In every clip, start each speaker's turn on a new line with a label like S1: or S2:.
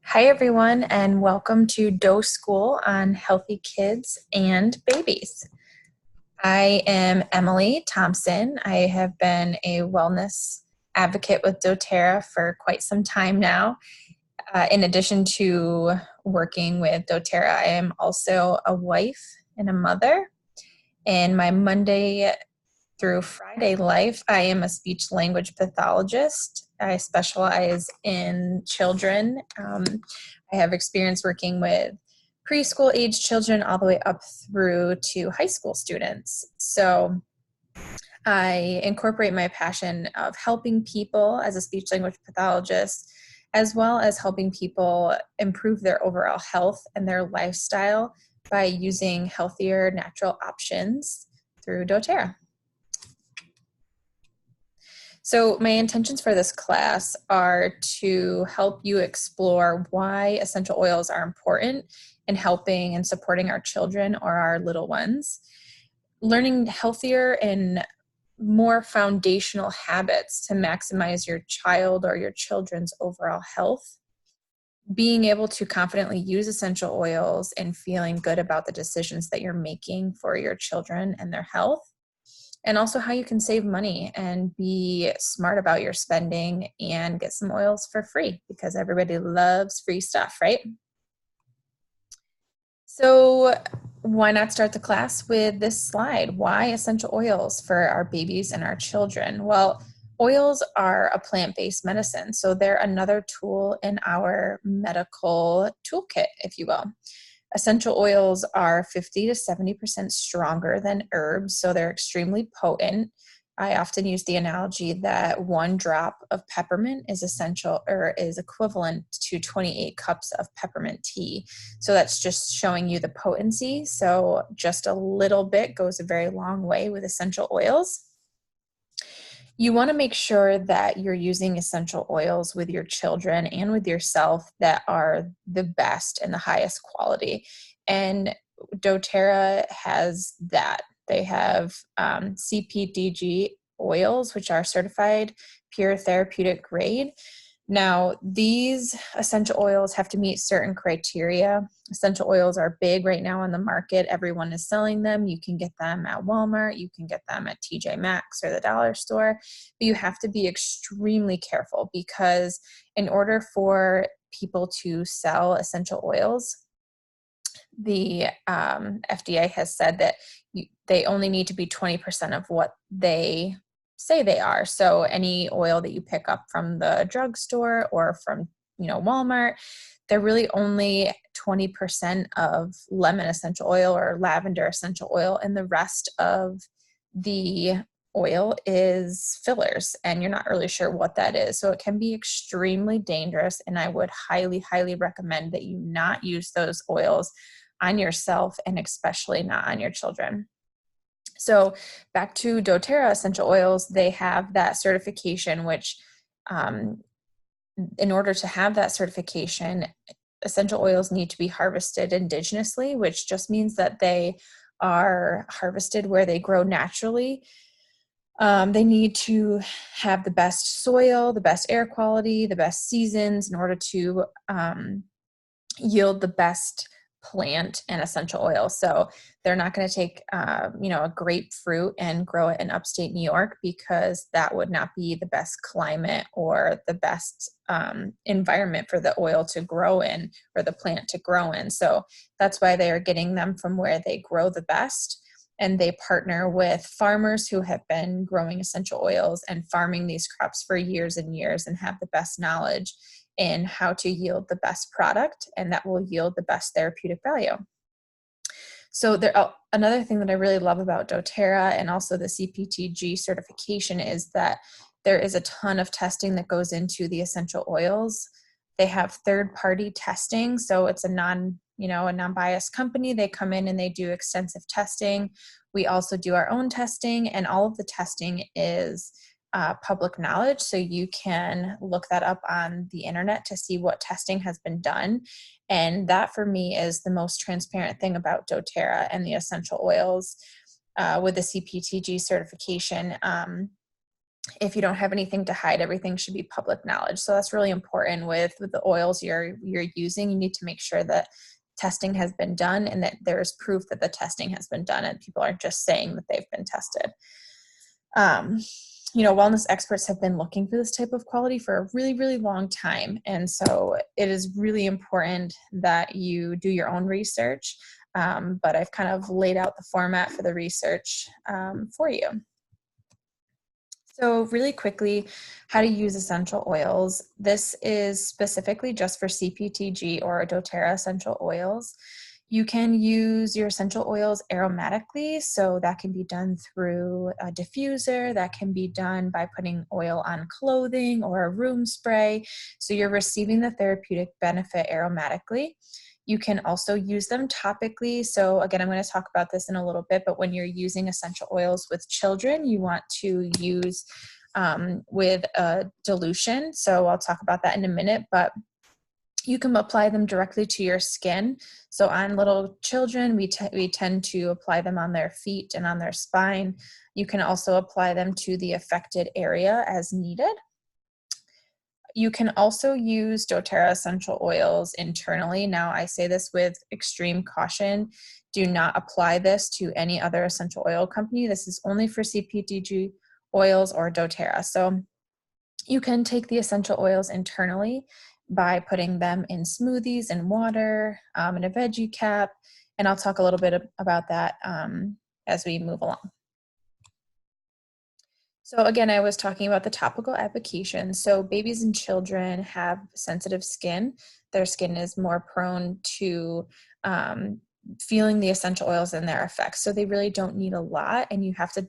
S1: Hi, everyone, and welcome to doSchool on healthy kids and babies. I am Emily Thompson. I have been a wellness advocate with doTERRA for quite some time now. In addition to working with doTERRA, I am also a wife and a mother. In my Monday through Friday life, I am a speech language pathologist. I specialize in children. I have experience working with preschool age children all the way up through to high school students. So I incorporate my passion of helping people as a speech language pathologist, as well as helping people improve their overall health and their lifestyle by using healthier natural options through doTERRA. So my intentions for this class are to help you explore why essential oils are important in helping and supporting our children or our little ones, learning healthier and more foundational habits to maximize your child or your children's overall health, being able to confidently use essential oils and feeling good about the decisions that you're making for your children and their health, and also how you can save money and be smart about your spending and get some oils for free because everybody loves free stuff, right? So why not start the class with this slide? Why essential oils for our babies and our children? Well, oils are a plant-based medicine, so they're another tool in our medical toolkit, if you will. Essential oils are 50 to 70% stronger than herbs, so they're extremely potent. I often use the analogy that one drop of peppermint is essential or is equivalent to 28 cups of peppermint tea. So that's just showing you the potency. So just a little bit goes a very long way with essential oils. You want to make sure that you're using essential oils with your children and with yourself that are the best and the highest quality. And doTERRA has that. They have CPDG oils, which are certified pure therapeutic grade. Now, these essential oils have to meet certain criteria. Essential oils are big right now on the market. Everyone is selling them. You can get them at Walmart. You can get them at TJ Maxx or the dollar store. But you have to be extremely careful because in order for people to sell essential oils, the FDA has said that they only need to be 20% of what they say they are. So any oil that you pick up from the drugstore or from Walmart, they're really only 20% of lemon essential oil or lavender essential oil, and the rest of the oil is fillers, and you're not really sure what that is. So it can be extremely dangerous, and I would highly, highly recommend that you not use those oils on yourself and especially not on your children. So back to doTERRA essential oils, they have that certification, which in order to have that certification, essential oils need to be harvested indigenously, which just means that they are harvested where they grow naturally. They need to have the best soil, the best air quality, the best seasons in order to yield the best plant and essential oil. So they're not going to take, a grapefruit and grow it in upstate New York because that would not be the best climate or the best environment for the oil to grow in or the plant to grow in. So that's why they are getting them from where they grow the best. And they partner with farmers who have been growing essential oils and farming these crops for years and years and have the best knowledge in how to yield the best product, and that will yield the best therapeutic value. So another thing that I really love about doTERRA and also the CPTG certification is that there is a ton of testing that goes into the essential oils. They have third-party testing, so it's a non-biased company. They come in and they do extensive testing. We also do our own testing, and all of the testing is public knowledge, so you can look that up on the internet to see what testing has been done. And that for me is the most transparent thing about doTERRA and the essential oils with the CPTG certification. if you don't have anything to hide, everything should be public knowledge. So that's really important with the oils you're using. You need to make sure that testing has been done and that there's proof that the testing has been done and people aren't just saying that they've been tested. Um, wellness experts have been looking for this type of quality for a really, really long time. And so it is really important that you do your own research. But I've kind of laid out the format for the research for you. So really quickly, how to use essential oils. This is specifically just for CPTG or doTERRA essential oils. You can use your essential oils aromatically, so that can be done through a diffuser, that can be done by putting oil on clothing or a room spray, so you're receiving the therapeutic benefit aromatically. You can also use them topically. So again, I'm going to talk about this in a little bit, but when you're using essential oils with children, you want to use with a dilution. So I'll talk about that in a minute, but you can apply them directly to your skin. So on little children, we tend to apply them on their feet and on their spine. You can also apply them to the affected area as needed. You can also use doTERRA essential oils internally. Now, I say this with extreme caution. Do not apply this to any other essential oil company. This is only for CPTG oils or doTERRA. So you can take the essential oils internally by putting them in smoothies and water, in a veggie cap, and I'll talk a little bit about that as we move along. So again, I was talking about the topical application. So babies and children have sensitive skin. Their skin is more prone to feeling the essential oils and their effects. So they really don't need a lot, and you have to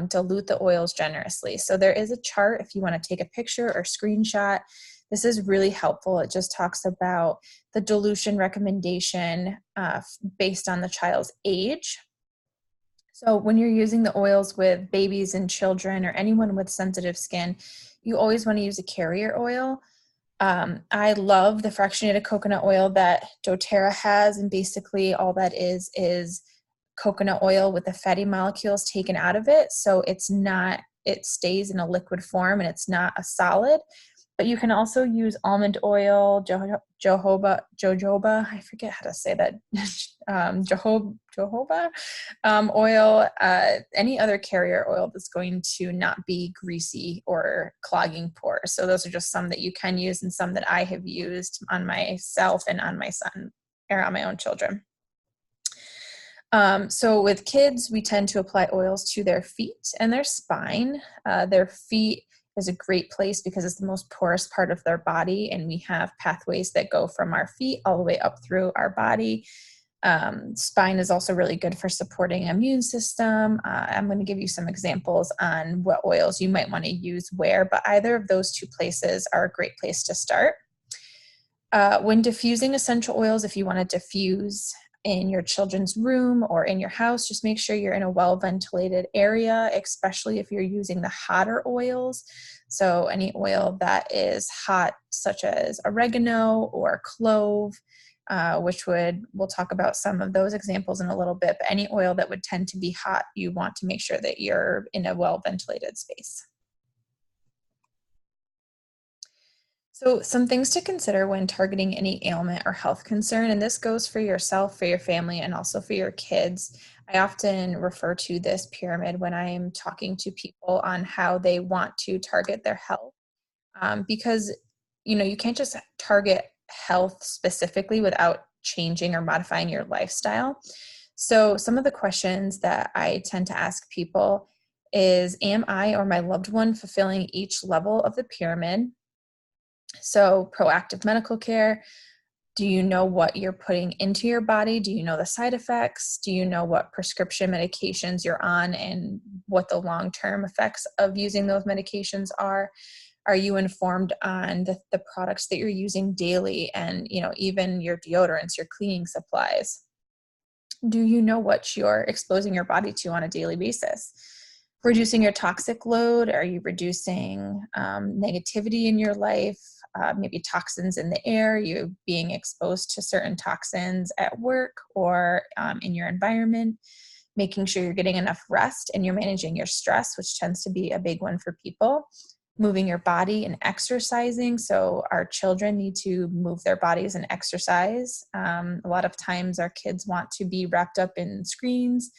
S1: dilute the oils generously. So there is a chart if you want to take a picture or screenshot. This is really helpful. It just talks about the dilution recommendation based on the child's age. So when you're using the oils with babies and children or anyone with sensitive skin, you always want to use a carrier oil. I love the fractionated coconut oil that doTERRA has, and basically all that is coconut oil with the fatty molecules taken out of it. So it stays in a liquid form and it's not a solid. But you can also use almond oil, jojoba, I forget how to say that, jojoba oil, any other carrier oil that's going to not be greasy or clogging pores. So those are just some that you can use and some that I have used on myself and on my son or on my own children. So with kids, we tend to apply oils to their feet and their spine. Their feet is a great place because it's the most porous part of their body, and we have pathways that go from our feet all the way up through our body. Spine is also really good for supporting immune system. I'm going to give you some examples on what oils you might want to use where, but either of those two places are a great place to start. When diffusing essential oils, if you want to diffuse in your children's room or in your house, just make sure you're in a well-ventilated area, especially if you're using the hotter oils. So any oil that is hot, such as oregano or clove, we'll talk about some of those examples in a little bit, but any oil that would tend to be hot, you want to make sure that you're in a well-ventilated space. So some things to consider when targeting any ailment or health concern, and this goes for yourself, for your family, and also for your kids. I often refer to this pyramid when I'm talking to people on how they want to target their health, because you can't just target health specifically without changing or modifying your lifestyle. So some of the questions that I tend to ask people is, am I or my loved one fulfilling each level of the pyramid? So proactive medical care, do you know what you're putting into your body? Do you know the side effects? Do you know what prescription medications you're on and what the long-term effects of using those medications are? Are you informed on the products that you're using daily and, even your deodorants, your cleaning supplies? Do you know what you're exposing your body to on a daily basis? Reducing your toxic load. Are you reducing negativity in your life? Maybe toxins in the air, you being exposed to certain toxins at work or in your environment. making sure you're getting enough rest and you're managing your stress, which tends to be a big one for people. Moving your body and exercising. So our children need to move their bodies and exercise. A lot of times our kids want to be wrapped up in screens,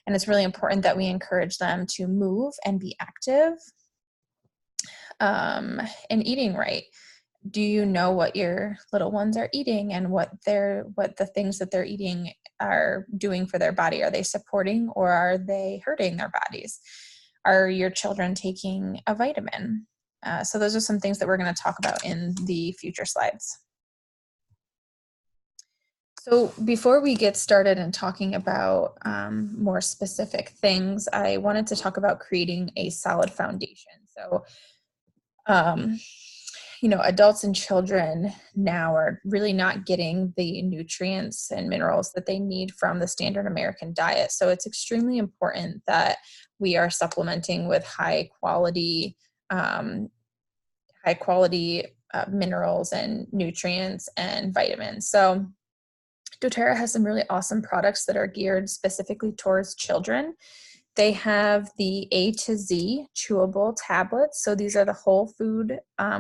S1: and it's really important that we encourage them to move and be active. And eating right. Do you know what your little ones are eating and what the things that they're eating are doing for their body? Are they supporting or are they hurting their bodies? Are your children taking a vitamin? So those are some things that we're going to talk about in the future slides. So before we get started and talking about more specific things, I wanted to talk about creating a solid foundation. So adults and children now are really not getting the nutrients and minerals that they need from the standard American diet. So it's extremely important that we are supplementing with high quality minerals and nutrients and vitamins. So doTERRA has some really awesome products that are geared specifically towards children. They have the A to Z chewable tablets. So these are the whole food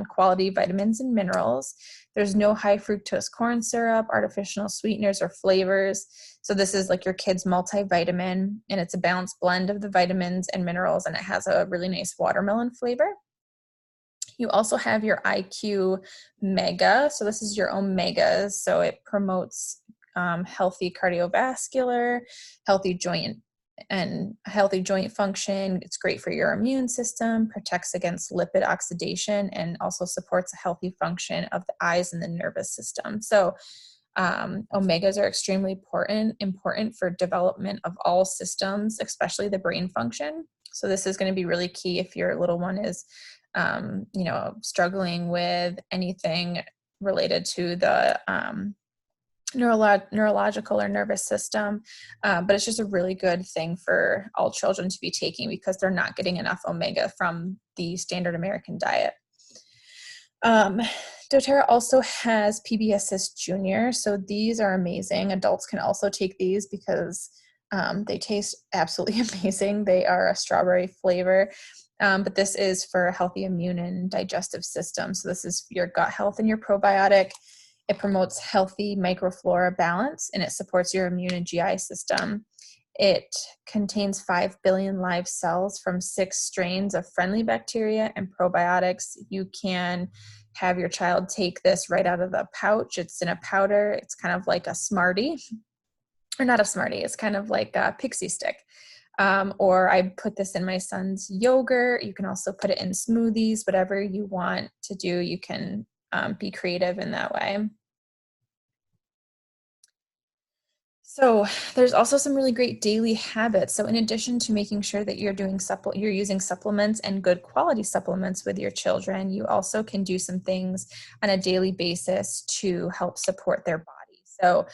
S1: quality vitamins and minerals. There's no high fructose corn syrup, artificial sweeteners, or flavors. So this is like your kid's multivitamin, and it's a balanced blend of the vitamins and minerals, and it has a really nice watermelon flavor. You also have your IQ Mega. So this is your omegas. So it promotes healthy cardiovascular, healthy joint function. It's great for your immune system, protects against lipid oxidation, and also supports a healthy function of the eyes and the nervous system. So omegas are extremely important for development of all systems, especially the brain function. So this is going to be really key if your little one is struggling with anything related to the neurological or nervous system, but it's just a really good thing for all children to be taking because they're not getting enough omega from the standard American diet. doTERRA also has PB Assist Junior, so these are amazing. Adults can also take these because they taste absolutely amazing. They are a strawberry flavor, but this is for a healthy immune and digestive system. So this is your gut health and your probiotic. It promotes healthy microflora balance, and it supports your immune and GI system. It contains 5 billion live cells from 6 strains of friendly bacteria and probiotics. You can have your child take this right out of the pouch. It's in a powder. It's kind of like a Smartie, or not a Smartie. It's kind of like a Pixie Stick. Or I put this in my son's yogurt. You can also put it in smoothies. Whatever you want to do, you can be creative in that way. So there's also some really great daily habits. So in addition to making sure that you're using supplements and good quality supplements with your children, you also can do some things on a daily basis to help support their body. So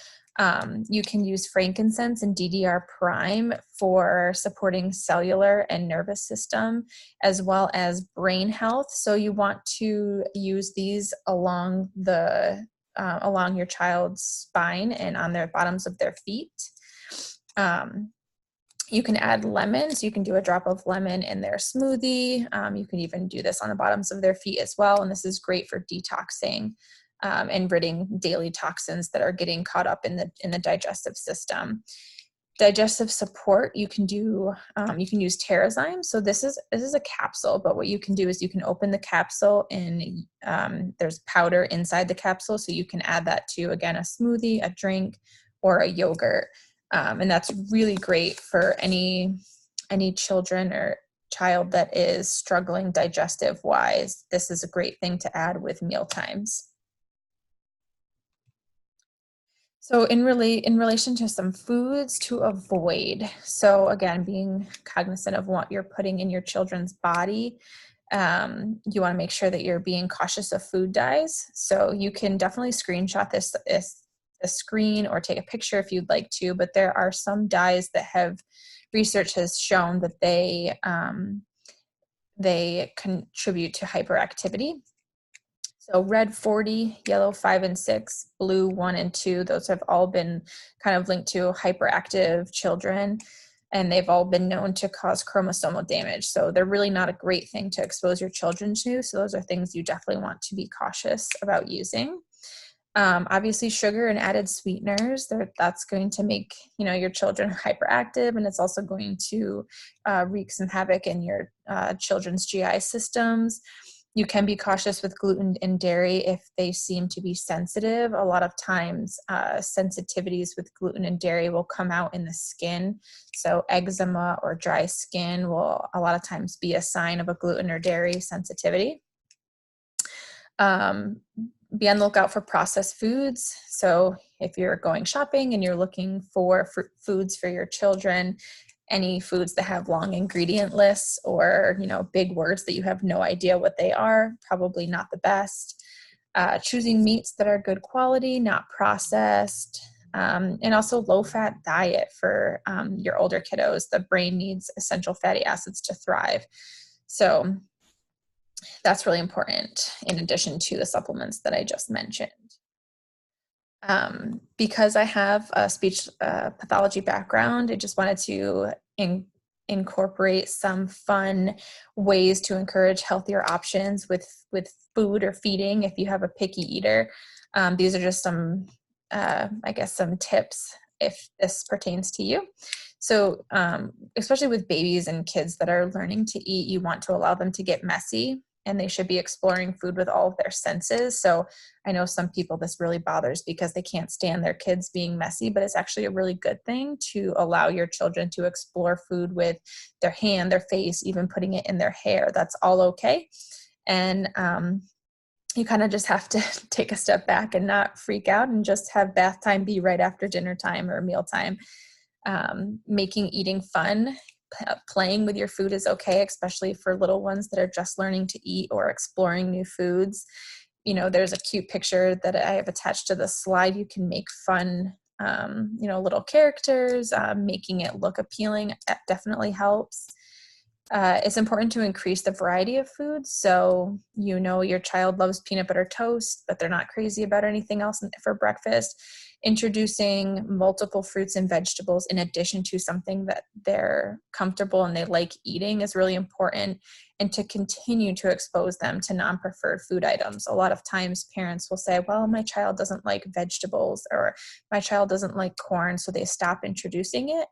S1: you can use frankincense and DDR prime for supporting cellular and nervous system, as well as brain health. So you want to use these along your child's spine and on their bottoms of their feet. You can add lemon, so you can do a drop of lemon in their smoothie. You can even do this on the bottoms of their feet as well, and this is great for detoxing and ridding daily toxins that are getting caught up in the digestive system. Digestive support, you can use Terrazyme. So this is a capsule, but what you can do is you can open the capsule and there's powder inside the capsule, so you can add that to, again, a smoothie, a drink, or a yogurt, and that's really great for any children or child that is struggling digestive wise. This is a great thing to add with meal times. So in relation to some foods to avoid, so again, being cognizant of what you're putting in your children's body, you want to make sure that you're being cautious of food dyes. So you can definitely screenshot this screen or take a picture if you'd like to, but there are some dyes that research has shown that they contribute to hyperactivity. So red 40, yellow 5 and 6, blue 1 and 2, those have all been kind of linked to hyperactive children. and they've all been known to cause chromosomal damage. So they're really not a great thing to expose your children to. So those are things you definitely want to be cautious about using. Obviously, sugar and added sweeteners, that's going to make your children hyperactive, and it's also going to wreak some havoc in your children's GI systems. You can be cautious with gluten and dairy if they seem to be sensitive. A lot of times, sensitivities with gluten and dairy will come out in the skin. So eczema or dry skin will a lot of times be a sign of a gluten or dairy sensitivity. Be on the lookout for processed foods. So if you're going shopping and you're looking for foods for your children, any foods that have long ingredient lists or big words that you have no idea what they are, probably not the best. Choosing meats that are good quality, not processed, and also low-fat diet for your older kiddos. The brain needs essential fatty acids to thrive. So that's really important in addition to the supplements that I just mentioned. Because I have a speech pathology background, I just wanted to incorporate some fun ways to encourage healthier options with food or feeding if you have a picky eater. These are just some, some tips if this pertains to you. So especially with babies and kids that are learning to eat, you want to allow them to get messy, and they should be exploring food with all of their senses. So I know some people this really bothers because they can't stand their kids being messy, but it's actually a really good thing to allow your children to explore food with their hand, their face, even putting it in their hair. That's all okay. And you kind of just have to take a step back and not freak out and just have bath time be right after dinner time or meal time. Making eating fun. Playing with your food is okay, especially for little ones that are just learning to eat or exploring new foods. There's a cute picture that I have attached to the slide. You can make fun, little characters. Making it look appealing definitely helps. It's important to increase the variety of foods. So, your child loves peanut butter toast, but they're not crazy about anything else for breakfast. Introducing multiple fruits and vegetables in addition to something that they're comfortable and they like eating is really important, and to continue to expose them to non-preferred food items. A lot of times parents will say, well, my child doesn't like vegetables, or my child doesn't like corn, so they stop introducing it.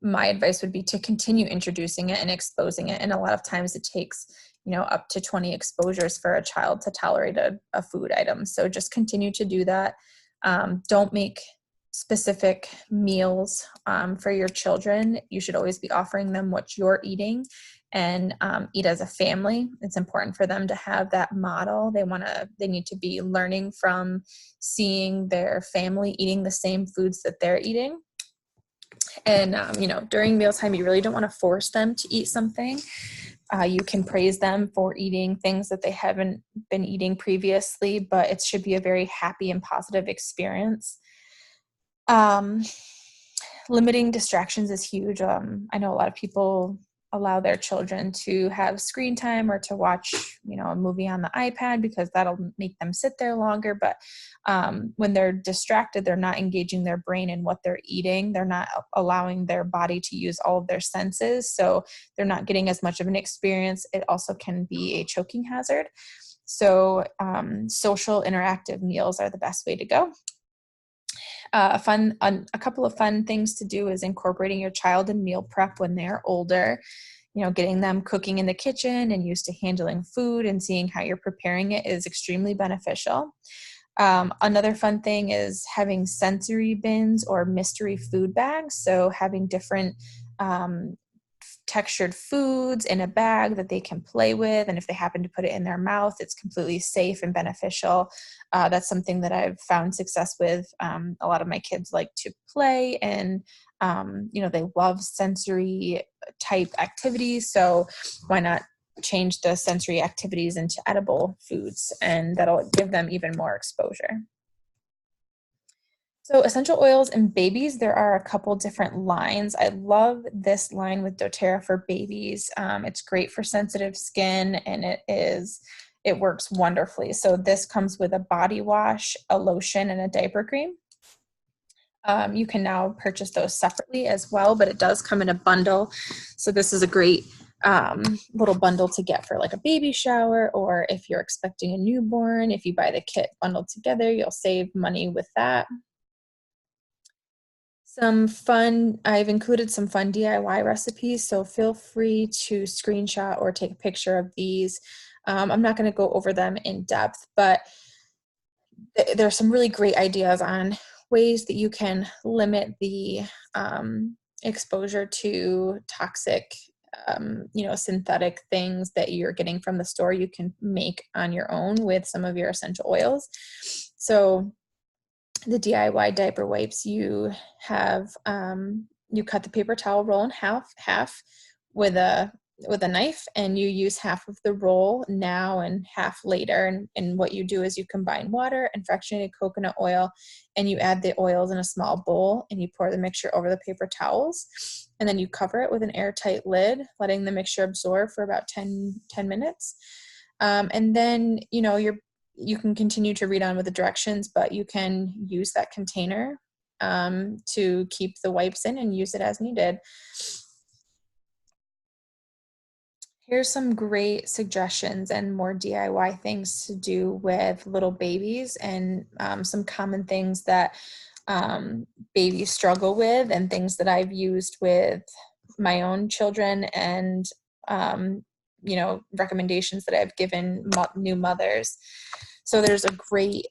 S1: My advice would be to continue introducing it and exposing it. And a lot of times it takes, up to 20 exposures for a child to tolerate a food item. So just continue to do that. Don't make specific meals for your children. You should always be offering them what you're eating, and eat as a family. It's important for them to have that model. They need to be learning from seeing their family eating the same foods that they're eating. And, during mealtime, you really don't want to force them to eat something. You can praise them for eating things that they haven't been eating previously, but it should be a very happy and positive experience. Limiting distractions is huge. I know a lot of people allow their children to have screen time or to watch, a movie on the iPad because that'll make them sit there longer. But when they're distracted, they're not engaging their brain in what they're eating. They're not allowing their body to use all of their senses. So they're not getting as much of an experience. It also can be a choking hazard. So social interactive meals are the best way to go. A couple of fun things to do is incorporating your child in meal prep when they're older. Getting them cooking in the kitchen and used to handling food and seeing how you're preparing it is extremely beneficial. Another fun thing is having sensory bins or mystery food bags. So having different textured foods in a bag that they can play with, and if they happen to put it in their mouth, it's completely safe and beneficial. That's something that I've found success with. A lot of my kids like to play, and they love sensory type activities, so why not change the sensory activities into edible foods, and that'll give them even more exposure. So essential oils in babies, there are a couple different lines. I love this line with doTERRA for babies. It's great for sensitive skin, and it works wonderfully. So this comes with a body wash, a lotion, and a diaper cream. You can now purchase those separately as well, but it does come in a bundle. So this is a great little bundle to get for like a baby shower, or if you're expecting a newborn. If you buy the kit bundled together, you'll save money with that. I've included some fun DIY recipes, so feel free to screenshot or take a picture of these. I'm not going to go over them in depth, but there's some really great ideas on ways that you can limit the exposure to toxic, synthetic things that you're getting from the store. You can make on your own with some of your essential oils. So the DIY diaper wipes, you have you cut the paper towel roll in half with a knife, and you use half of the roll now and half later. And what you do is you combine water and fractionated coconut oil, and you add the oils in a small bowl, and you pour the mixture over the paper towels, and then you cover it with an airtight lid, letting the mixture absorb for about 10 minutes. And then you can continue to read on with the directions, but you can use that container to keep the wipes in and use it as needed. Here's some great suggestions and more DIY things to do with little babies, and some common things that babies struggle with, and things that I've used with my own children, and recommendations that I've given new mothers. So there's a great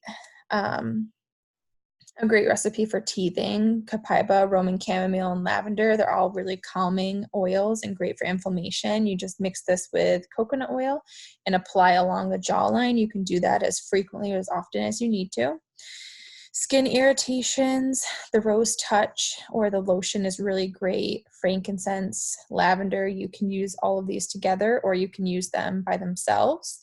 S1: recipe for teething: copaiba, Roman chamomile, and lavender. They're all really calming oils and great for inflammation. You just mix this with coconut oil and apply along the jawline. You can do that as frequently or as often as you need to. Skin irritations, the rose touch or the lotion is really great. Frankincense, lavender, you can use all of these together, or you can use them by themselves.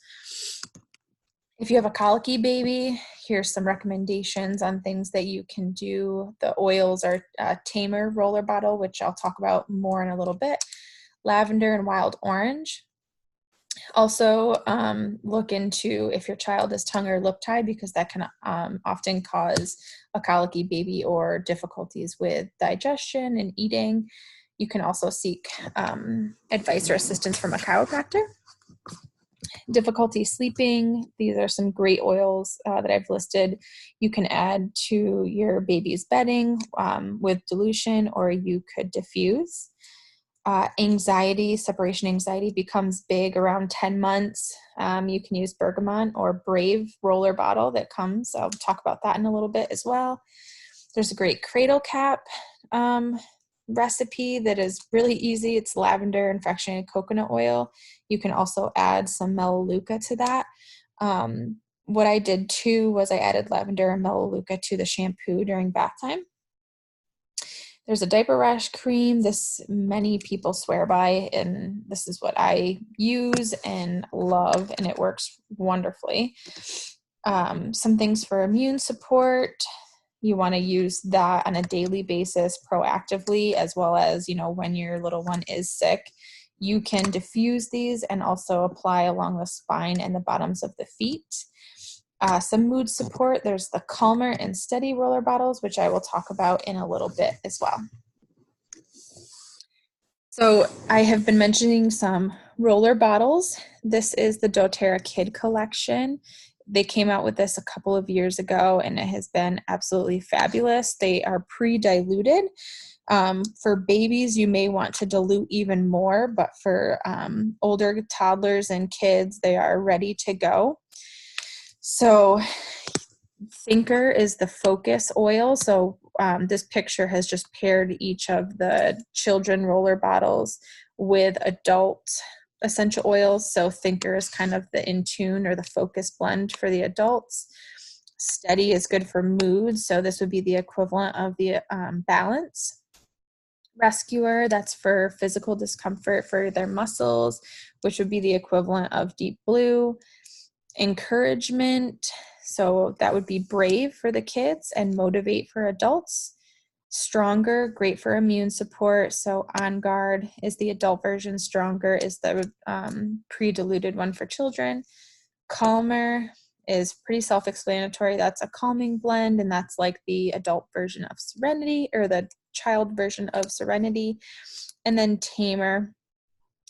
S1: If you have a colicky baby, here's some recommendations on things that you can do. The oils are Tamer roller bottle, which I'll talk about more in a little bit. Lavender and wild orange. Also, look into if your child is tongue or lip tied, because that can often cause a colicky baby or difficulties with digestion and eating. You can also seek advice or assistance from a chiropractor. Difficulty sleeping, these are some great oils that I've listed. You can add to your baby's bedding with dilution, or you could diffuse. Anxiety, separation anxiety becomes big around 10 months. You can use bergamot or Brave roller bottle that comes. I'll talk about that in a little bit as well. There's a great cradle cap recipe that is really easy. It's lavender and fractionated coconut oil. You can also add some melaleuca to that. What I did too was I added lavender and melaleuca to the shampoo during bath time. There's a diaper rash cream. This many people swear by, and this is what I use and love, and it works wonderfully. Some things for immune support. You want to use that on a daily basis proactively, as well as, when your little one is sick. You can diffuse these and also apply along the spine and the bottoms of the feet. Some mood support, there's the Calmer and Steady roller bottles, which I will talk about in a little bit as well. So I have been mentioning some roller bottles. This is the doTERRA Kid Collection. They came out with this a couple of years ago, and it has been absolutely fabulous. They are pre-diluted. For babies, you may want to dilute even more, but for older toddlers and kids, they are ready to go. So Thinker is the focus oil. So this picture has just paired each of the children roller bottles with adult essential oils. So Thinker is kind of the in tune or the focus blend for the adults. Steady is good for mood. So this would be the equivalent of the Balance. Rescuer, that's for physical discomfort for their muscles, which would be the equivalent of Deep Blue. Encouragement, so that would be Brave for the kids and Motivate for adults. Stronger, great for immune support. So On Guard is the adult version. Stronger is the pre-diluted one for children. Calmer, is pretty self-explanatory. That's a calming blend, and that's like the adult version of Serenity, or the child version of Serenity. And then Tamer,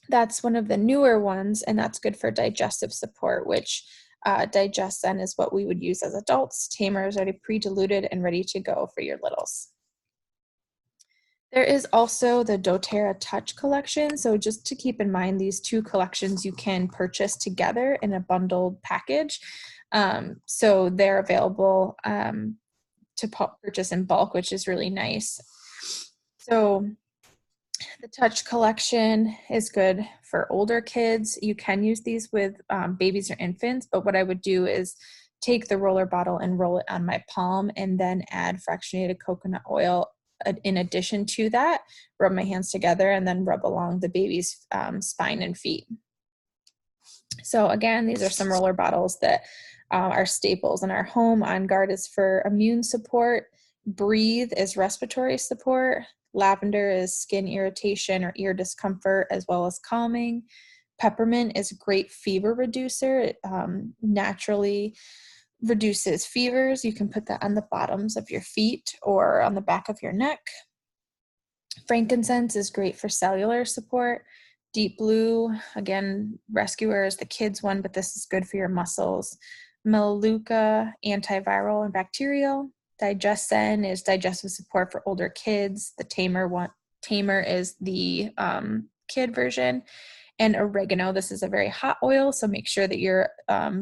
S1: that's one of the newer ones, and that's good for digestive support, which Digesten is what we would use as adults. Tamer is already pre-diluted and ready to go for your littles. There is also the doTERRA Touch collection. So just to keep in mind, these two collections you can purchase together in a bundled package. So they're available to purchase in bulk, which is really nice. So the Touch collection is good for older kids. You can use these with babies or infants, but what I would do is take the roller bottle and roll it on my palm, and then add fractionated coconut oil in addition to that, rub my hands together, and then rub along the baby's spine and feet. So again, these are some roller bottles that are staples in our home. On Guard is for immune support. Breathe is respiratory support. Lavender is skin irritation or ear discomfort, as well as calming. Peppermint is a great fever reducer. It naturally reduces fevers. You can put that on the bottoms of your feet or on the back of your neck. Frankincense is great for cellular support. Deep Blue, again, Rescuer is the kids one, but this is good for your muscles. Melaleuca, antiviral and bacterial. Digesten is digestive support for older kids. The Tamer is the kid version. And oregano, this is a very hot oil, so make sure that you're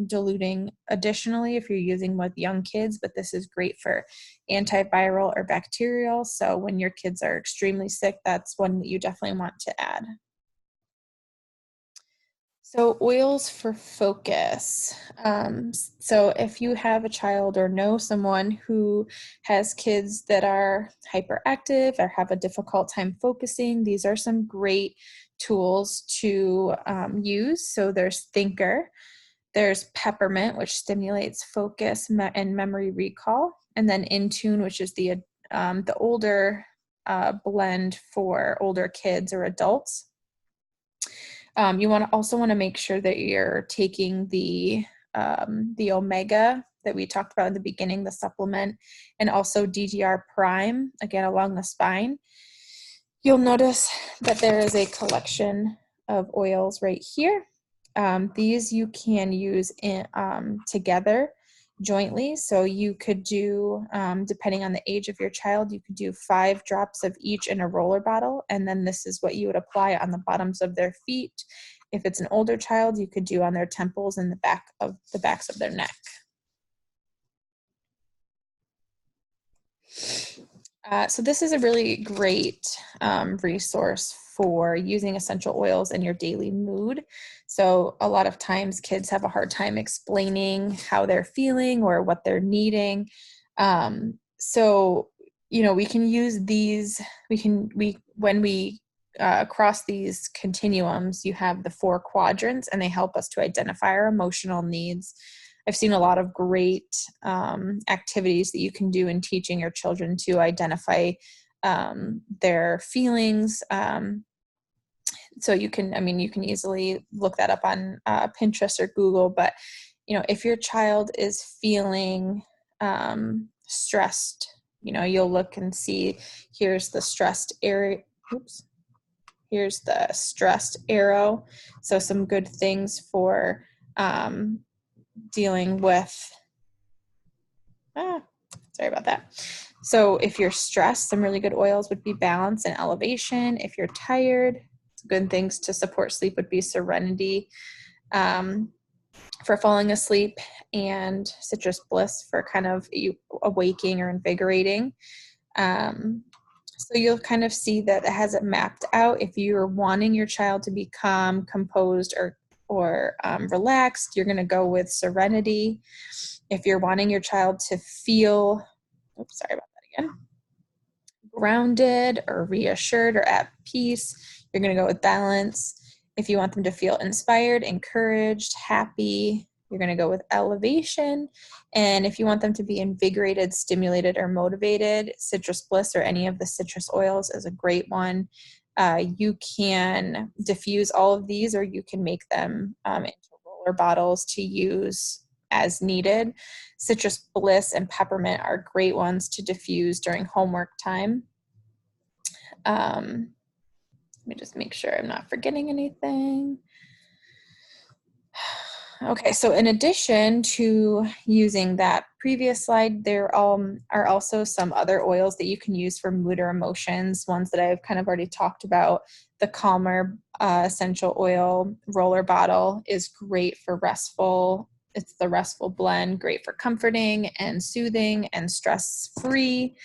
S1: diluting additionally if you're using with young kids, but this is great for antiviral or bacterial. So when your kids are extremely sick, that's one that you definitely want to add. So oils for focus. So if you have a child or know someone who has kids that are hyperactive or have a difficult time focusing, these are some great tools to use. So there's Thinker, there's Peppermint, which stimulates focus and memory recall, and then Intune, which is the older blend for older kids or adults. You also want to make sure that you're taking the omega that we talked about in the beginning, the supplement, and also DDR Prime, again, along the spine. You'll notice that there is a collection of oils right here. These you can use together jointly. So you could do, depending on the age of your child, you could do 5 drops of each in a roller bottle. And then this is what you would apply on the bottoms of their feet. If it's an older child, you could do on their temples and the backs of their neck. So this is a really great resource for using essential oils in your daily mood. So a lot of times kids have a hard time explaining how they're feeling or what they're needing. So, we can use these, when we cross these continuums, you have the 4 quadrants, and they help us to identify our emotional needs. I've seen a lot of great activities that you can do in teaching your children to identify their feelings. So you can easily look that up on Pinterest or Google, but if your child is feeling stressed, you'll look and see, here's the stressed area. Here's the stressed arrow. So some good things for dealing with, sorry about that. So if you're stressed, some really good oils would be Balance and Elevation. If you're tired, good things to support sleep would be Serenity for falling asleep, and Citrus Bliss for kind of awaking or invigorating. So you'll kind of see that it has it mapped out. If you're wanting your child to be calm, composed, or relaxed, you're going to go with Serenity. If you're wanting your child to feel, grounded or reassured or at peace, you're going to go with Balance. If you want them to feel inspired, encouraged, happy, you're going to go with Elevation. And if you want them to be invigorated, stimulated, or motivated, Citrus Bliss or any of the citrus oils is a great one. You can diffuse all of these, or you can make them into roller bottles to use as needed. Citrus bliss and peppermint are great ones to diffuse during homework time. Let me just make sure I'm not forgetting anything. Okay, so in addition to using that previous slide, there are also some other oils that you can use for mood or emotions, ones that I've kind of already talked about. The Calmer essential oil roller bottle is great for restful. It's the restful blend, great for comforting and soothing and stress-free.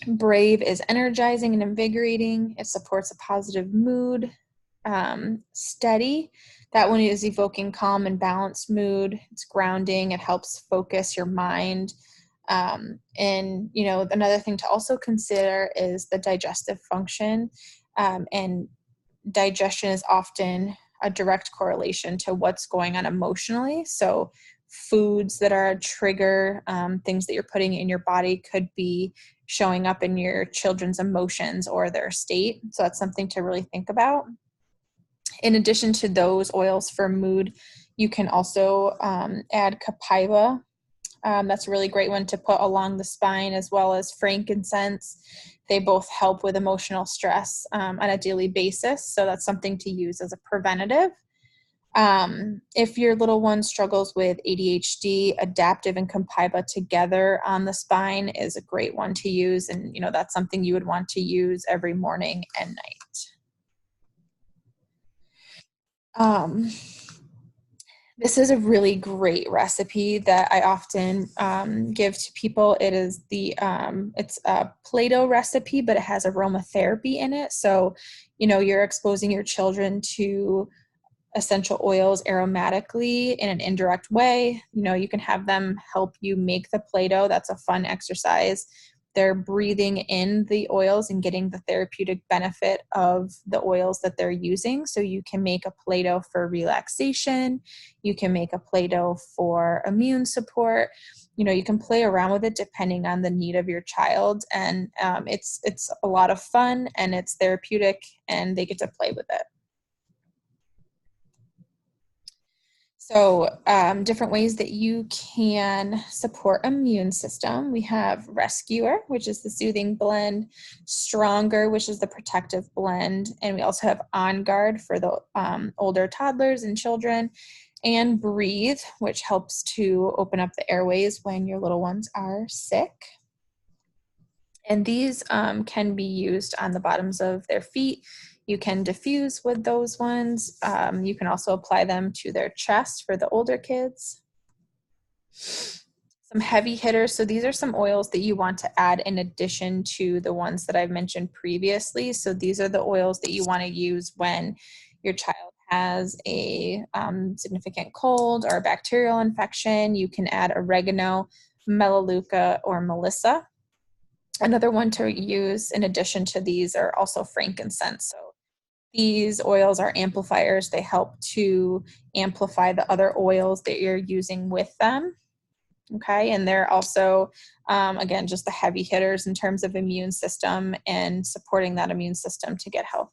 S1: Brave is energizing and invigorating. It supports a positive mood. Steady, that one is evoking calm and balanced mood. It's grounding. It helps focus your mind. And another thing to also consider is the digestive function. And digestion is often a direct correlation to what's going on emotionally. So foods that are a trigger, things that you're putting in your body could be showing up in your children's emotions or their state. So that's something to really think about. In addition to those oils for mood, you can also add copaiba. That's a really great one to put along the spine, as well as frankincense. They both help with emotional stress on a daily basis. So that's something to use as a preventative. If your little one struggles with ADHD, adaptive and copaiba together on the spine is a great one to use. And, that's something you would want to use every morning and night. This is a really great recipe that I often give to people. It is it's a Play-Doh recipe, but it has aromatherapy in it. So, you're exposing your children to essential oils aromatically in an indirect way. You can have them help you make the Play-Doh. That's a fun exercise. They're breathing in the oils and getting the therapeutic benefit of the oils that they're using. So you can make a Play-Doh for relaxation. You can make a Play-Doh for immune support. You can play around with it depending on the need of your child. And it's a lot of fun, and it's therapeutic, and they get to play with it. So different ways that you can support immune system. We have Rescuer, which is the soothing blend, Stronger, which is the protective blend, and we also have On Guard for the older toddlers and children, and Breathe, which helps to open up the airways when your little ones are sick. And these can be used on the bottoms of their feet. You can diffuse with those ones. You can also apply them to their chest for the older kids. Some heavy hitters. So these are some oils that you want to add in addition to the ones that I've mentioned previously. So these are the oils that you want to use when your child has a significant cold or a bacterial infection. You can add oregano, melaleuca, or melissa. Another one to use in addition to these are also frankincense. So these oils are amplifiers. They help to amplify the other oils that you're using with them. Okay, and they're also, again, just the heavy hitters in terms of immune system and supporting that immune system to get healthy.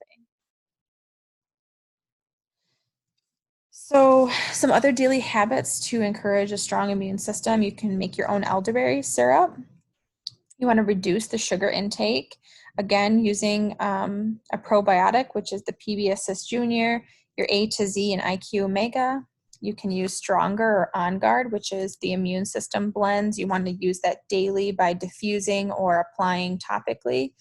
S1: So some other daily habits to encourage a strong immune system. You can make your own elderberry syrup. You want to reduce the sugar intake. Again, using a probiotic, which is the PB Assist Junior, your A to Z and IQ Omega. You can use Stronger or On Guard, which is the immune system blends. You want to use that daily by diffusing or applying topically.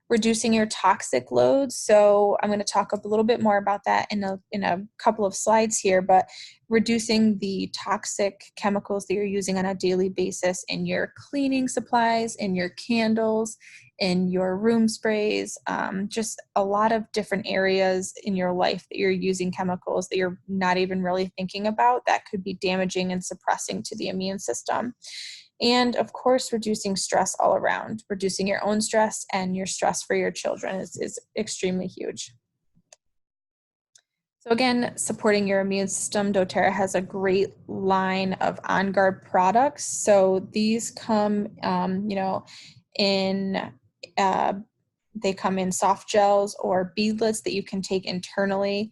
S1: Reducing your toxic loads. So I'm going to talk a little bit more about that in a couple of slides here, but reducing the toxic chemicals that you're using on a daily basis in your cleaning supplies, in your candles, in your room sprays, just a lot of different areas in your life that you're using chemicals that you're not even really thinking about that could be damaging and suppressing to the immune system. And of course, reducing stress all around. Reducing your own stress and your stress for your children is extremely huge. So again, supporting your immune system, doTERRA has a great line of On Guard products. So these come, they come in soft gels or beadlets that you can take internally.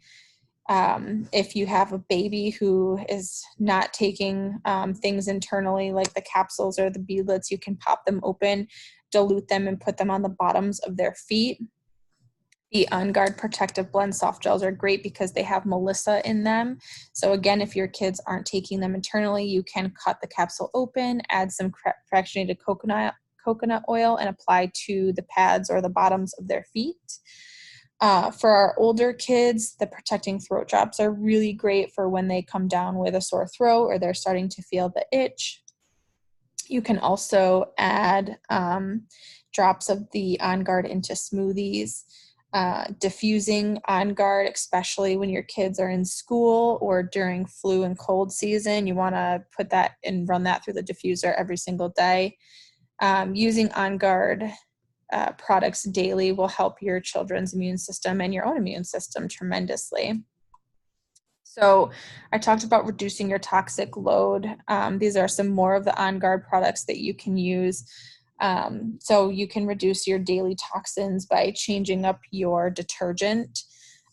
S1: If you have a baby who is not taking things internally, like the capsules or the beadlets, you can pop them open, dilute them, and put them on the bottoms of their feet. The On Guard Protective Blend soft gels are great because they have Melissa in them. So again, if your kids aren't taking them internally, you can cut the capsule open, add some fractionated coconut oil, and apply to the pads or the bottoms of their feet. For our older kids, the protecting throat drops are really great for when they come down with a sore throat or they're starting to feel the itch. You can also add drops of the On Guard into smoothies. Diffusing On Guard, especially when your kids are in school or during flu and cold season, you want to put that and run that through the diffuser every single day. Using On Guard products daily will help your children's immune system and your own immune system tremendously. So I talked about reducing your toxic load. These are some more of the On Guard products that you can use. So you can reduce your daily toxins by changing up your detergent.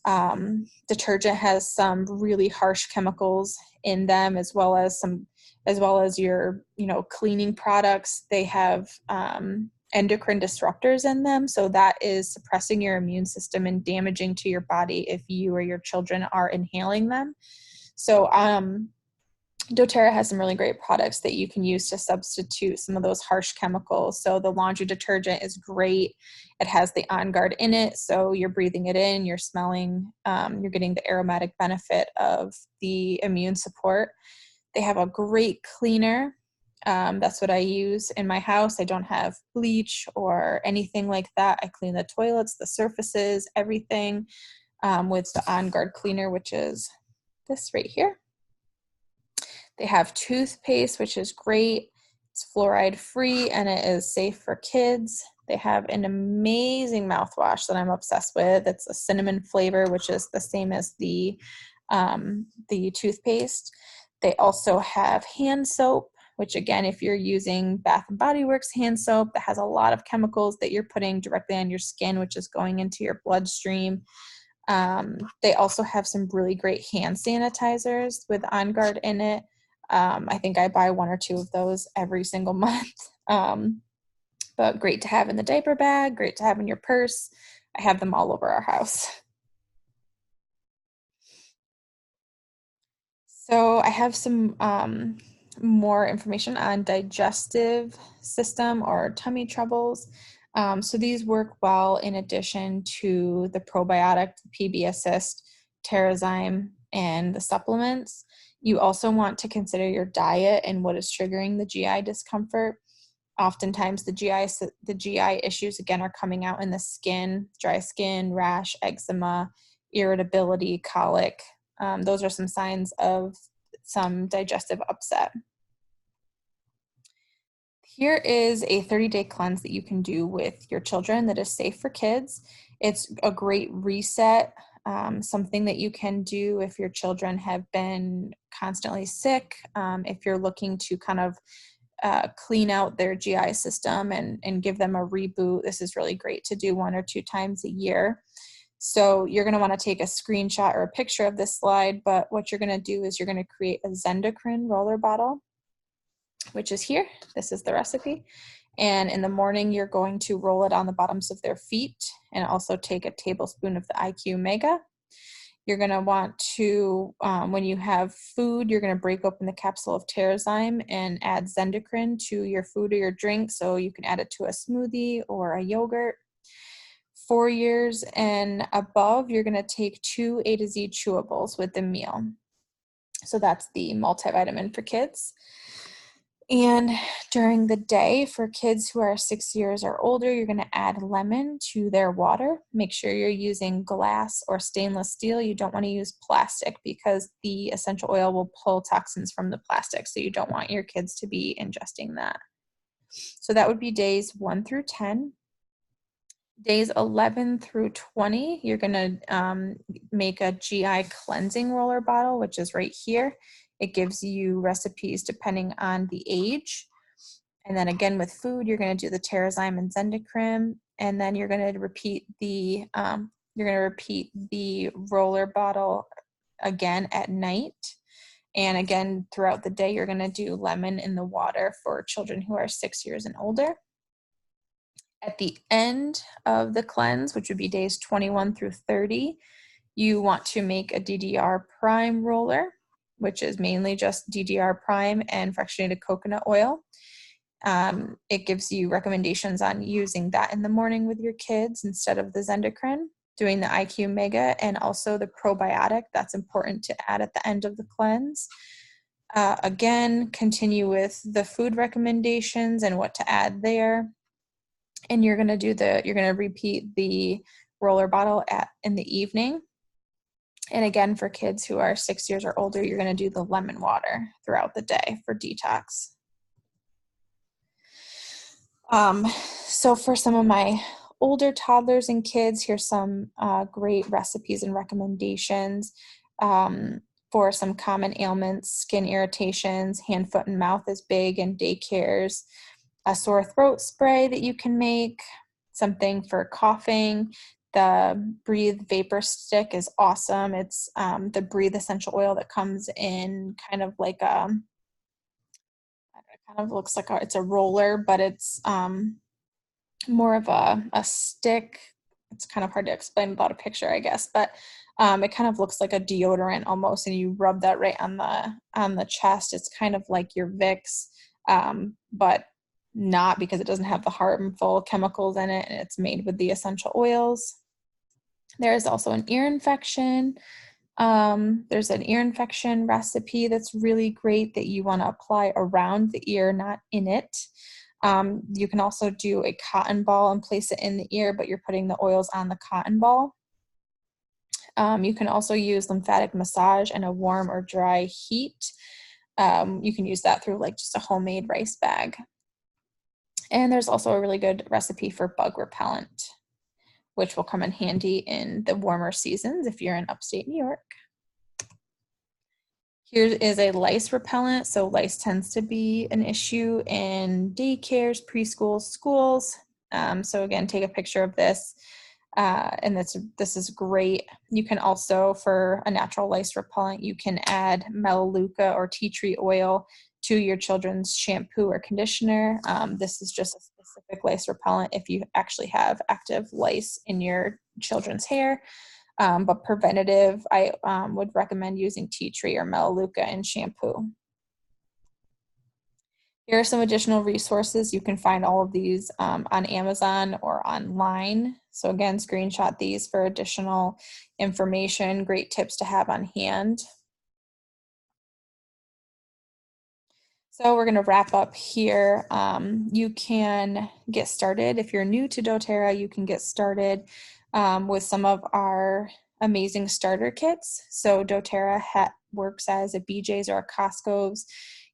S1: Detergent has some really harsh chemicals in them, as well as your, cleaning products. They have endocrine disruptors in them. So that is suppressing your immune system and damaging to your body if you or your children are inhaling them. So doTERRA has some really great products that you can use to substitute some of those harsh chemicals. So the laundry detergent is great. It has the On Guard in it. So you're breathing it in, you're smelling, you're getting the aromatic benefit of the immune support. They have a great cleaner. That's what I use in my house. I don't have bleach or anything like that. I clean the toilets, the surfaces, everything with the On Guard cleaner, which is this right here. They have toothpaste, which is great. It's fluoride free and it is safe for kids. They have an amazing mouthwash that I'm obsessed with. It's a cinnamon flavor, which is the same as the toothpaste. They also have hand soap, which again, if you're using Bath and Body Works hand soap, that has a lot of chemicals that you're putting directly on your skin, which is going into your bloodstream. They also have some really great hand sanitizers with On Guard in it. I think I buy 1 or 2 of those every single month. But great to have in the diaper bag, great to have in your purse. I have them all over our house. So I have some more information on digestive system or tummy troubles. So these work well in addition to the probiotic, PB Assist, Terrazyme, and the supplements. You also want to consider your diet and what is triggering the GI discomfort. Oftentimes the GI issues again are coming out in the skin, dry skin, rash, eczema, irritability, colic. Those are some signs of some digestive upset. Here is a 30-day cleanse that you can do with your children that is safe for kids. It's a great reset, something that you can do if your children have been constantly sick, if you're looking to kind of clean out their GI system and give them a reboot. This is really great to do 1 or 2 times a year. So you're going to want to take a screenshot or a picture of this slide, but what you're going to do is you're going to create a Zendocrine roller bottle, which is here. This is the recipe. And in the morning, you're going to roll it on the bottoms of their feet and also take a tablespoon of the IQ Mega. You're going to want to, when you have food, you're going to break open the capsule of Terrazyme and add Zendocrine to your food or your drink. So you can add it to a smoothie or a yogurt. 4 years and above, you're going to take 2 A to Z chewables with the meal. So that's the multivitamin for kids. And during the day, for kids who are 6 years or older, you're going to add lemon to their water. Make sure you're using glass or stainless steel. You don't want to use plastic because the essential oil will pull toxins from the plastic. So you don't want your kids to be ingesting that. So that would be days 1 through 10. Days 11 through 20, you're going to make a GI cleansing roller bottle, which is right here. It gives you recipes depending on the age. And then again with food, you're going to do the Terrazyme and Zendocrine, and then you're going to repeat the roller bottle again at night. And again, throughout the day, you're going to do lemon in the water for children who are 6 years and older. At the end of the cleanse, which would be days 21 through 30, you want to make a DDR prime roller, which is mainly just DDR prime and fractionated coconut oil. It gives you recommendations on using that in the morning with your kids instead of the Zendocrine, doing the IQ Mega, and also the probiotic. That's important to add at the end of the cleanse. Again, continue with the food recommendations and what to add there. And you're going to repeat the roller bottle in the evening. And again, for kids who are 6 years or older, you're going to do the lemon water throughout the day for detox. So for some of my older toddlers and kids, here's some great recipes and recommendations for some common ailments: skin irritations, hand, foot, and mouth is big in daycares, a sore throat spray that you can make, something for coughing. The Breathe Vapor Stick is awesome. It's the Breathe essential oil that comes in kind of like it kind of looks like it's a roller, but it's more of a stick. It's kind of hard to explain without a picture, I guess, but it kind of looks like a deodorant almost, and you rub that right on the chest. It's kind of like your Vicks, but not, because it doesn't have the harmful chemicals in it, and it's made with the essential oils. There's also an ear infection. There's an ear infection recipe that's really great that you want to apply around the ear, not in it. You can also do a cotton ball and place it in the ear, but you're putting the oils on the cotton ball. You can also use lymphatic massage and a warm or dry heat. You can use that through like just a homemade rice bag. And there's also a really good recipe for bug repellent, which will come in handy in the warmer seasons if you're in upstate New York. Here is a lice repellent. So lice tends to be an issue in daycares, preschools, schools. So again, take a picture of this. And this is great. You can also, for a natural lice repellent, you can add melaleuca or tea tree oil to your children's shampoo or conditioner. This is just a specific lice repellent if you actually have active lice in your children's hair. But preventative, I would recommend using tea tree or melaleuca in shampoo. Here are some additional resources. You can find all of these on Amazon or online. So again, screenshot these for additional information, great tips to have on hand. So we're going to wrap up here. You can get started. If you're new to doTERRA, you can get started with some of our amazing starter kits. So doTERRA works as a BJ's or a Costco's.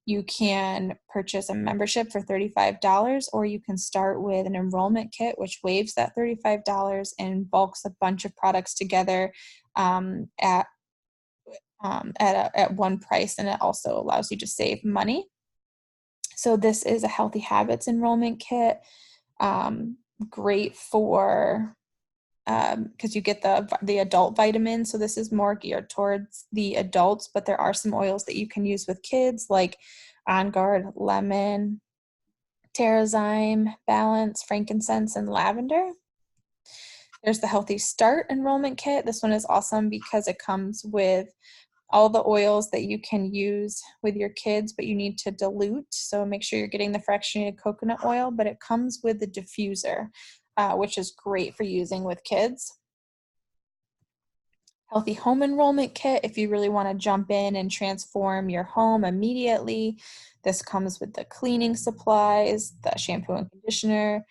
S1: You can purchase a membership for $35, or you can start with an enrollment kit, which waives that $35 and bulks a bunch of products together at one price, and it also allows you to save money. So this is a Healthy Habits enrollment kit, great for because you get the adult vitamins. So this is more geared towards the adults, but there are some oils that you can use with kids, like On Guard, lemon, Terrazyme, Balance, frankincense, and lavender. There's the Healthy Start enrollment kit. This one is awesome because it comes with all the oils that you can use with your kids, but you need to dilute. So make sure you're getting the fractionated coconut oil, but it comes with the diffuser, which is great for using with kids. Healthy Home enrollment kit, if you really want to jump in and transform your home immediately. This comes with the cleaning supplies, the shampoo and conditioner.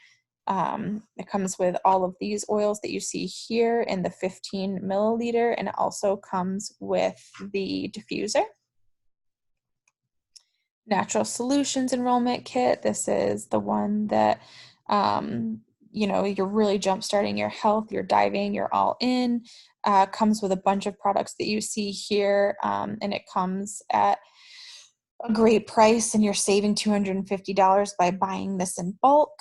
S1: It comes with all of these oils that you see here in the 15 milliliter, and it also comes with the diffuser. Natural Solutions enrollment kit. This is the one that, you're really jump-starting your health, you're diving, you're all in. Comes with a bunch of products that you see here, and it comes at a great price, and you're saving $250 by buying this in bulk.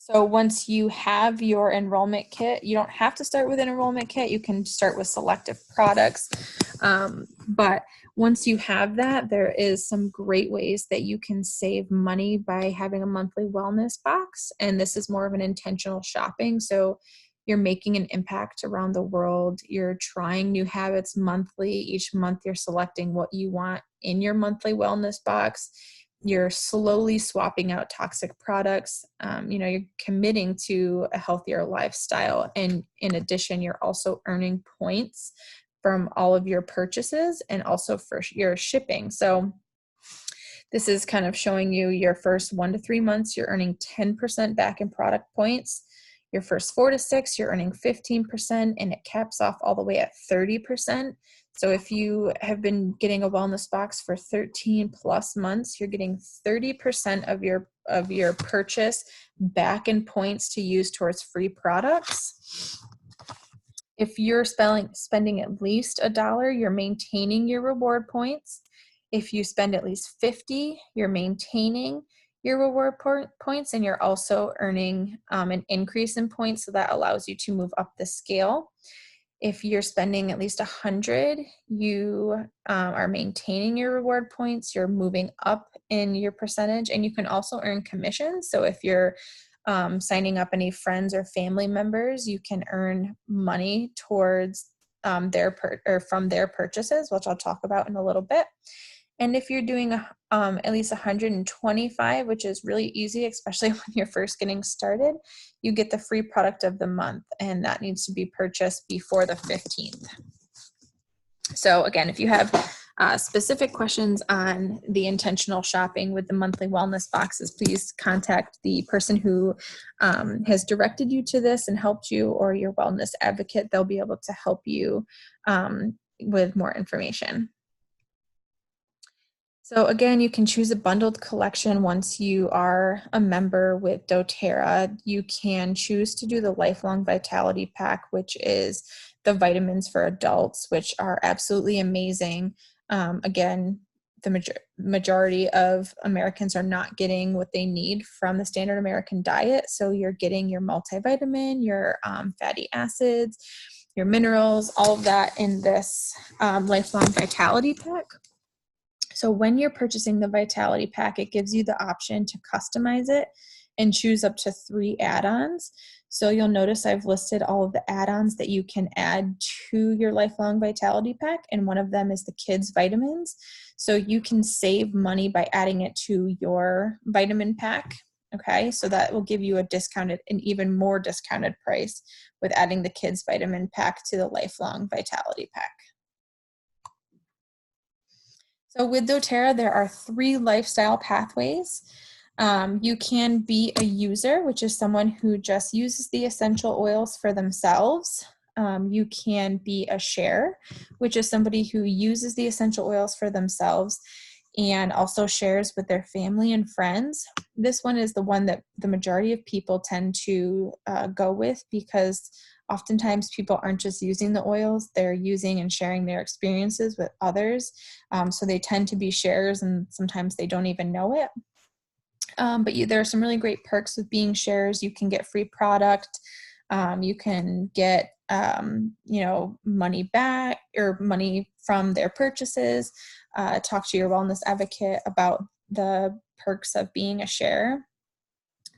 S1: So once you have your enrollment kit, you don't have to start with an enrollment kit. You can start with selective products. But once you have that, there is some great ways that you can save money by having a monthly wellness box. And this is more of an intentional shopping. So you're making an impact around the world. You're trying new habits monthly. Each month you're selecting what you want in your monthly wellness box. You're slowly swapping out toxic products. You're committing to a healthier lifestyle. And in addition, you're also earning points from all of your purchases and also for your shipping. So this is kind of showing you your first 1 to 3 months, you're earning 10% back in product points. Your first 4 to 6, you're earning 15%, and it caps off all the way at 30%. So if you have been getting a wellness box for 13 plus months, you're getting 30% of your purchase back in points to use towards free products. If you're spending at least $1, you're maintaining your reward points. If you spend at least 50, you're maintaining your reward points, and you're also earning an increase in points, so that allows you to move up the scale. If you're spending at least 100, you are maintaining your reward points, you're moving up in your percentage, and you can also earn commissions. So if you're signing up any friends or family members, you can earn money towards from their purchases, which I'll talk about in a little bit. And if you're doing at least 125, which is really easy, especially when you're first getting started, you get the free product of the month, and that needs to be purchased before the 15th. So again, if you have specific questions on the intentional shopping with the monthly wellness boxes, please contact the person who has directed you to this and helped you, or your wellness advocate. They'll be able to help you with more information. So again, you can choose a bundled collection once you are a member with doTERRA. You can choose to do the Lifelong Vitality Pack, which is the vitamins for adults, which are absolutely amazing. Again, the majority of Americans are not getting what they need from the standard American diet. So you're getting your multivitamin, your fatty acids, your minerals, all of that in this Lifelong Vitality Pack. So when you're purchasing the Vitality Pack, it gives you the option to customize it and choose up to 3 add-ons. So you'll notice I've listed all of the add-ons that you can add to your Lifelong Vitality Pack, and one of them is the kids' vitamins. So you can save money by adding it to your vitamin pack. Okay, so that will give you an even more discounted price with adding the kids' vitamin pack to the Lifelong Vitality Pack. So with doTERRA, there are 3 lifestyle pathways. You can be a user, which is someone who just uses the essential oils for themselves. You can be a share, which is somebody who uses the essential oils for themselves and also shares with their family and friends. This one is the one that the majority of people tend to go with, because oftentimes people aren't just using the oils, they're using and sharing their experiences with others. So they tend to be shares, and sometimes they don't even know it. But there are some really great perks with being shares. You can get free product. You can get money back or money from their purchases. Talk to your wellness advocate about the perks of being a share.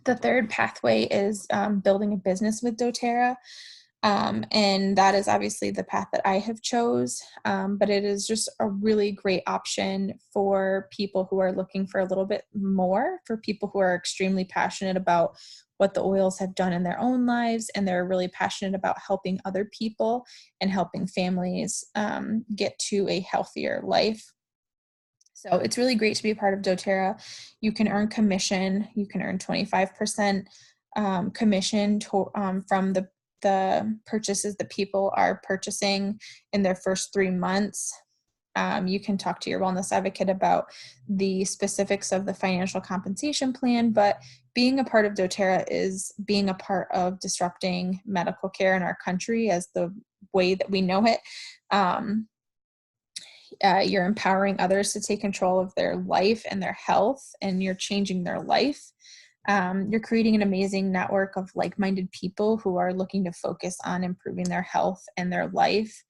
S1: The third pathway is building a business with doTERRA. And that is obviously the path that I have chose, but it is just a really great option for people who are looking for a little bit more, for people who are extremely passionate about what the oils have done in their own lives, and they're really passionate about helping other people and helping families get to a healthier life. So it's really great to be a part of doTERRA. You can earn commission. You can earn 25% commission from the purchases that people are purchasing in their first 3 months. You can talk to your wellness advocate about the specifics of the financial compensation plan, but being a part of doTERRA is being a part of disrupting medical care in our country as the way that we know it. You're empowering others to take control of their life and their health, and you're changing their life. You're creating an amazing network of like-minded people who are looking to focus on improving their health and their life.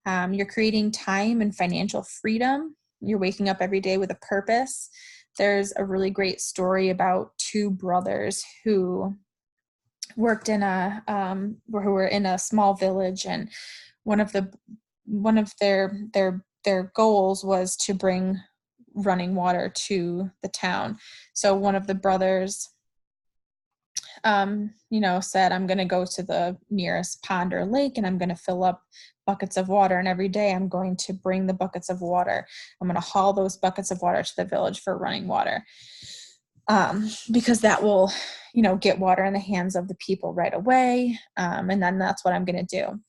S1: You're creating time and financial freedom. You're waking up every day with a purpose. There's a really great story about two brothers who worked in who were in a small village, and one of their goals was to bring running water to the town. So one of the brothers said, I'm going to go to the nearest pond or lake and I'm going to fill up buckets of water. And every day I'm going to bring the buckets of water. I'm going to haul those buckets of water to the village for running water. Because that will, get water in the hands of the people right away. And then that's what I'm going to do.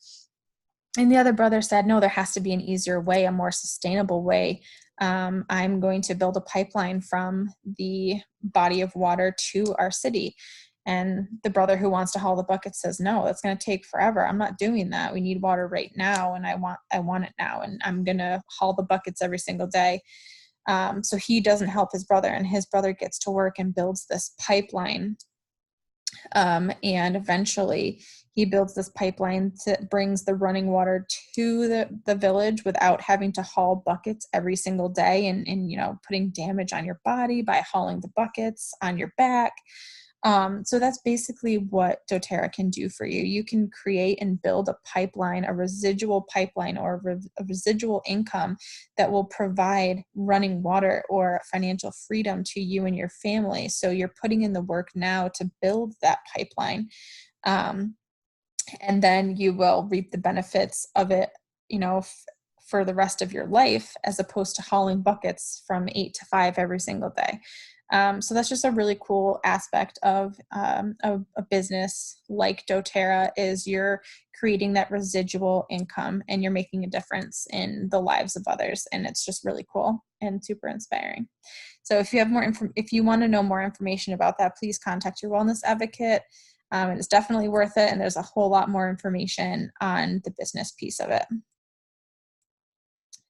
S1: And the other brother said, no, there has to be an easier way, a more sustainable way. I'm going to build a pipeline from the body of water to our city. And the brother who wants to haul the bucket says, no, that's going to take forever. I'm not doing that. We need water right now. And I want it now. And I'm going to haul the buckets every single day. So he doesn't help his brother, and his brother gets to work and builds this pipeline. And eventually he builds this pipeline that brings the running water to the village without having to haul buckets every single day and putting damage on your body by hauling the buckets on your back. So that's basically what doTERRA can do for you. You can create and build a pipeline, a residual pipeline, or a residual income that will provide running water or financial freedom to you and your family. So you're putting in the work now to build that pipeline. And then you will reap the benefits of it, for the rest of your life, as opposed to hauling buckets from 8 to 5 every single day. So that's just a really cool aspect of a business like doTERRA, is you're creating that residual income and you're making a difference in the lives of others. And it's just really cool and super inspiring. So if you have if you want to know more information about that, please contact your wellness advocate. It's definitely worth it. And there's a whole lot more information on the business piece of it.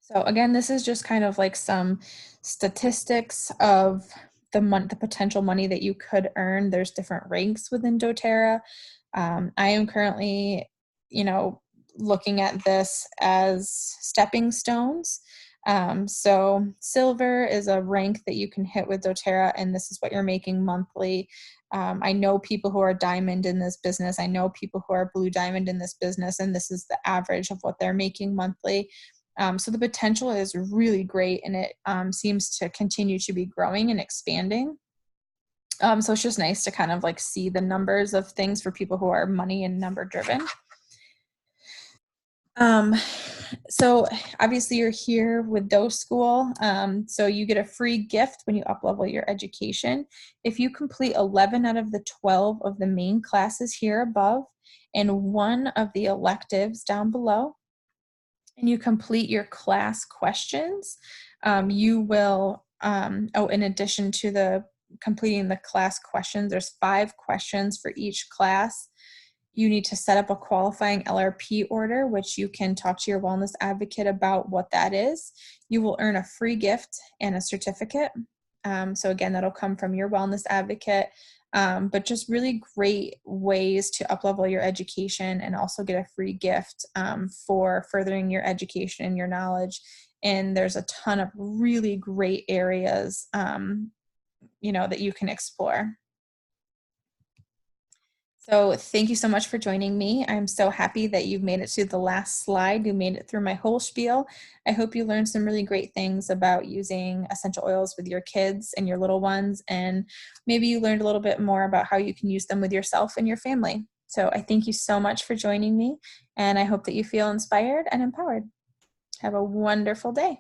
S1: So again, this is just kind of like some statistics of the potential money that you could earn. There's different ranks within doTERRA. I am currently, looking at this as stepping stones. So silver is a rank that you can hit with doTERRA, and this is what you're making monthly. I know people who are diamond in this business. I know people who are blue diamond in this business, and this is the average of what they're making monthly. So the potential is really great, and it seems to continue to be growing and expanding. So it's just nice to kind of like see the numbers of things for people who are money and number driven. So obviously you're here with doSchool. So you get a free gift when you uplevel your education. If you complete 11 out of the 12 of the main classes here above and one of the electives down below, and you complete your class questions, you will, in addition to completing the class questions, there's 5 questions for each class. You need to set up a qualifying LRP order, which you can talk to your wellness advocate about what that is. You will earn a free gift and a certificate. So again, that'll come from your wellness advocate. But just really great ways to uplevel your education and also get a free gift for furthering your education and your knowledge. And there's a ton of really great areas, that you can explore. So thank you so much for joining me. I'm so happy that you've made it to the last slide. You made it through my whole spiel. I hope you learned some really great things about using essential oils with your kids and your little ones, and maybe you learned a little bit more about how you can use them with yourself and your family. So I thank you so much for joining me, and I hope that you feel inspired and empowered. Have a wonderful day.